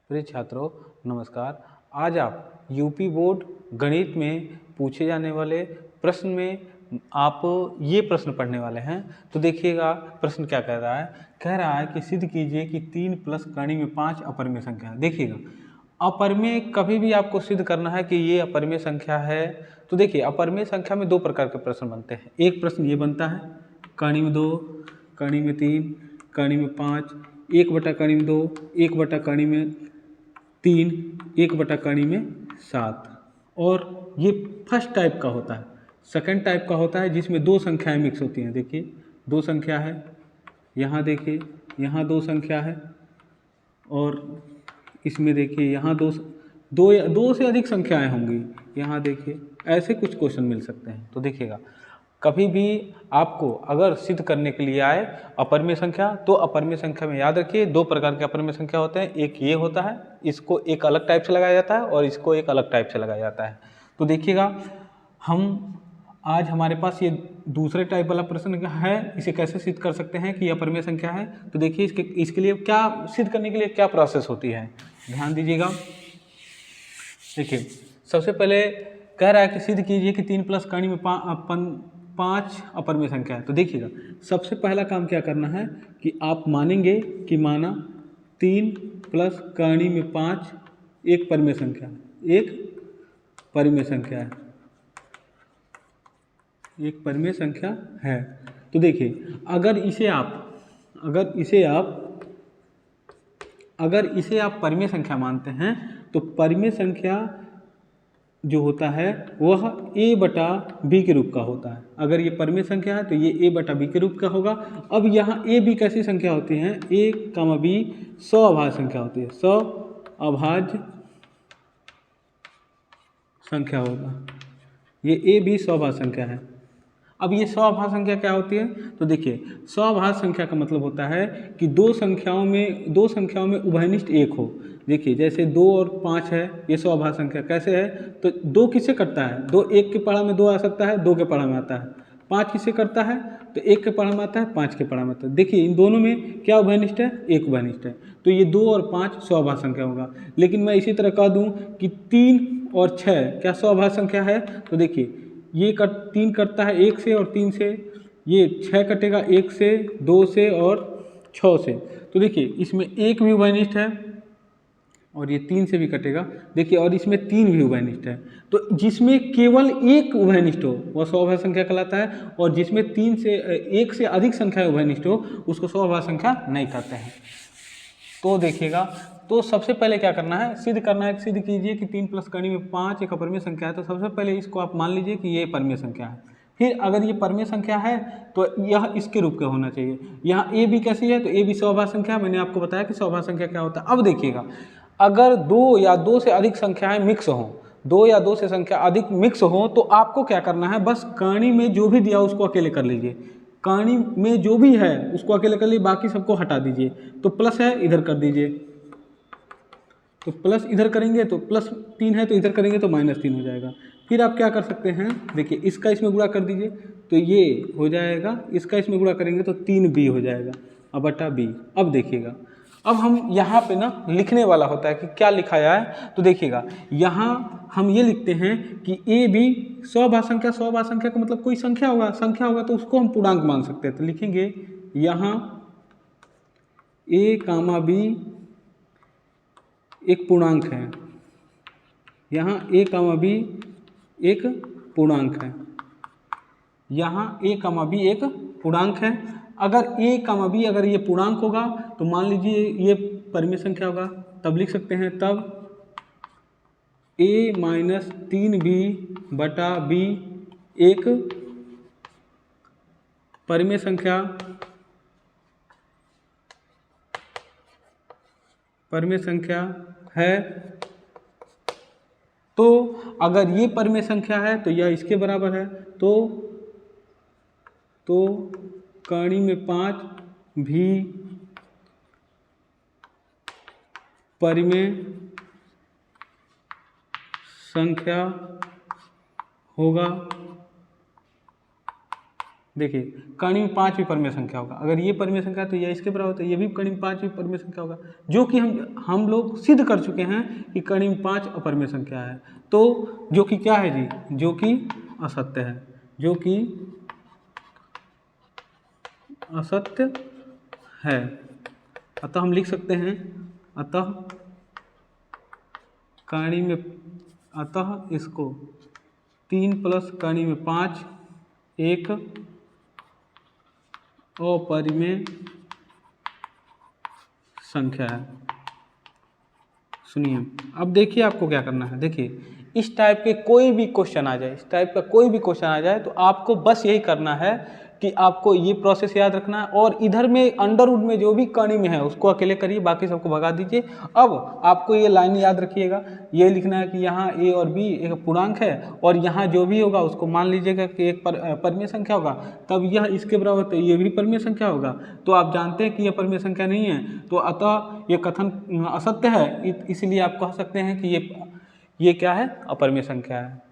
प्रिय छात्रों नमस्कार। आज आप यूपी बोर्ड गणित में पूछे जाने वाले प्रश्न में आप ये प्रश्न पढ़ने वाले हैं। तो देखिएगा प्रश्न क्या कह रहा है कि सिद्ध कीजिए कि 3 प्लस कर्ण में 5 अपरिमेय संख्या है। देखिएगा अपरिमेय कभी भी आपको सिद्ध करना है कि ये अपरिमेय संख्या है। तो देखिए अपरिमेय संख्या में दो प्रकार के प्रश्न बनते हैं। एक प्रश्न ये बनता है कर्ण में 2, कर्ण में 3, कर्ण में 5, 1/कर्ण में 2, 1/कर्ण में 3, 1/कर्ण में 7। और ये फर्स्ट टाइप का होता है। सेकंड टाइप का होता है जिसमें दो संख्याएं मिक्स होती हैं। देखिए दो संख्या है, यहाँ देखिए यहाँ दो संख्या है, और इसमें देखिए यहाँ दो से अधिक संख्याएं होंगी। यहाँ देखिए ऐसे कुछ क्वेश्चन मिल सकते हैं। तो देखिएगा कभी भी आपको अगर सिद्ध करने के लिए आए अपरिमेय संख्या, तो अपरिमेय संख्या में याद रखिए दो प्रकार के अपरिमेय संख्या होते हैं। एक ये होता है, इसको एक अलग टाइप से लगाया जाता है, और इसको एक अलग टाइप से लगाया जाता है। तो देखिएगा आज हमारे पास ये दूसरे टाइप वाला प्रश्न है। इसे कैसे सिद्ध कर सकते हैं कि यह अपरिमेय संख्या है। तो देखिए इसके लिए क्या सिद्ध करने के लिए क्या प्रोसेस होती है, ध्यान दीजिएगा। देखिए सबसे पहले कह रहा है कि सिद्ध कीजिए कि 3 प्लस कर्ण में 5 अपरिमेय संख्या है। तो देखिएगा सबसे पहला काम क्या करना है कि आप मानेंगे कि माना 3 प्लस कर्ण में 5 एक परिमेय संख्या है, एक परिमेय संख्या है, एक परिमेय संख्या है। तो देखिए अगर इसे आप परिमेय संख्या मानते हैं, तो परिमेय संख्या जो होता है वह a/b के रूप का होता है। अगर ये परिमेय संख्या है तो ये a/b के रूप का होगा। अब यहाँ a b कैसी संख्या होती हैं, a, b सअभाज्य संख्या होती है, सअभाज्य संख्या होगा। ये a b सअभाज्य संख्या है। अब ये सअभाज्य संख्या क्या होती है, तो देखिए सअभाज्य संख्या का मतलब होता है कि दो संख्याओं में उभयनिष्ठ एक हो। देखिए जैसे 2 और 5 है, ये सअभाज्य संख्या कैसे है, तो 2 किससे कटता है, 2 1 के पढ़ा में 2 आ सकता है, 2 के पढ़ा में आता है। 5 किससे करता है, तो 1 के पढ़ा में आता है, 5 के पढ़ा में आता है। देखिए इन दोनों में क्या उभयनिष्ठ है, एक उभयनिष्ठ है। तो ये 2 और 5 सअभाज्य संख्या होगा। लेकिन मैं इसी तरह कह दूँ कि 3 और 6 क्या सअभाज्य संख्या है, तो देखिए ये 3 कटता है 1 से और 3 से, ये 6 कटेगा 1 से, 2 से और 6 से। तो देखिए इसमें 1 भी उभयनिष्ठ है और ये 3 से भी कटेगा। देखिए और इसमें 3 भी उभयनिष्ठ है। तो जिसमें केवल एक उभयनिष्ठ हो वह सअभाज्य संख्या कहलाता है, और जिसमें 1 से अधिक संख्या उभयनिष्ठ हो उसको सअभाज्य संख्या नहीं कहते हैं। तो देखिएगा तो सबसे पहले क्या करना है, सिद्ध करना है। सिद्ध कीजिए कि 3 प्लस कर्ण में 5 एक अपरिमेय संख्या है। तो सबसे पहले इसको आप मान लीजिए कि ये परिमेय संख्या है। फिर अगर ये परिमेय संख्या है तो यह इसके रूप का होना चाहिए। यहाँ ए बी कैसी है, तो ए बी सअभाज्य संख्या है। मैंने आपको बताया कि सअभाज्य संख्या क्या होता है। अब देखिएगा अगर 2 या 2 से अधिक संख्याएं मिक्स हों, 2 या 2 से संख्या अधिक मिक्स हों, तो आपको क्या करना है, बस कर्ण में जो भी दिया उसको अकेले कर लीजिए। कर्ण में जो भी है उसको अकेले कर लीजिए, बाकी सबको हटा दीजिए। तो प्लस है इधर कर दीजिए, तो प्लस इधर करेंगे तो +3 है, तो इधर करेंगे तो -3 हो जाएगा। फिर आप क्या कर सकते हैं, देखिए इसका इसमें गुणा कर दीजिए तो ये हो जाएगा, इसका इसमें गुणा करेंगे तो 3b हो जाएगा बटा b। अब देखिएगा अब हम यहाँ पे ना लिखने वाला होता है कि क्या लिखा जाए। तो देखिएगा यहाँ हम ये लिखते हैं कि a b सअभाज्य संख्या का मतलब कोई संख्या होगा तो उसको हम पूर्णांक मान सकते हैं। तो लिखेंगे यहाँ a, b एक पूर्णांक है, यहाँ a, b एक पूर्णांक है, यहाँ a, b एक पूर्णांक है। अगर a, b अगर ये पूर्णांक होगा तो मान लीजिए ये परिमेय संख्या होगा, तब लिख सकते हैं तब a - 3b बटा b एक परिमेय संख्या है। तो अगर ये परिमेय संख्या है तो यह इसके बराबर है। तो कर्ण में 5 भी परिमेय संख्या होगा। देखिए कर्ण में 5 भी परमेय संख्या होगा, अगर ये परमेय संख्या है तो यह इसके बराबर, तो ये भी कर्ण में 5 भी परमेय संख्या होगा, जो कि हम लोग सिद्ध कर चुके हैं कि कर्ण में 5 अपरमेय संख्या है। तो जो कि क्या है जी, जो कि असत्य है, जो कि असत्य है। अतः हम लिख सकते हैं, अतः इसको 3 प्लस कर्ण में 5 एक अपरिमेय संख्या है। सुनिए, अब देखिए आपको क्या करना है। देखिए इस टाइप के कोई भी क्वेश्चन आ जाए, इस टाइप का कोई भी क्वेश्चन आ जाए तो आपको बस यही करना है कि आपको ये प्रोसेस याद रखना है, और इधर में अंडरवुड में जो भी कर्ण में है उसको अकेले करिए, बाकी सबको भगा दीजिए। अब आपको ये लाइन याद रखिएगा, ये लिखना है कि यहाँ ए और बी एक पूर्णांक है, और यहाँ जो भी होगा उसको मान लीजिएगा कि एक परमेय संख्या होगा, तब यह इसके बराबर तो ये भी परमेय संख्या होगा। तो आप जानते हैं कि यह परमेय संख्या नहीं है, तो अतः ये कथन असत्य है, इसलिए आप कह सकते हैं कि ये क्या है, अपरमेय संख्या है।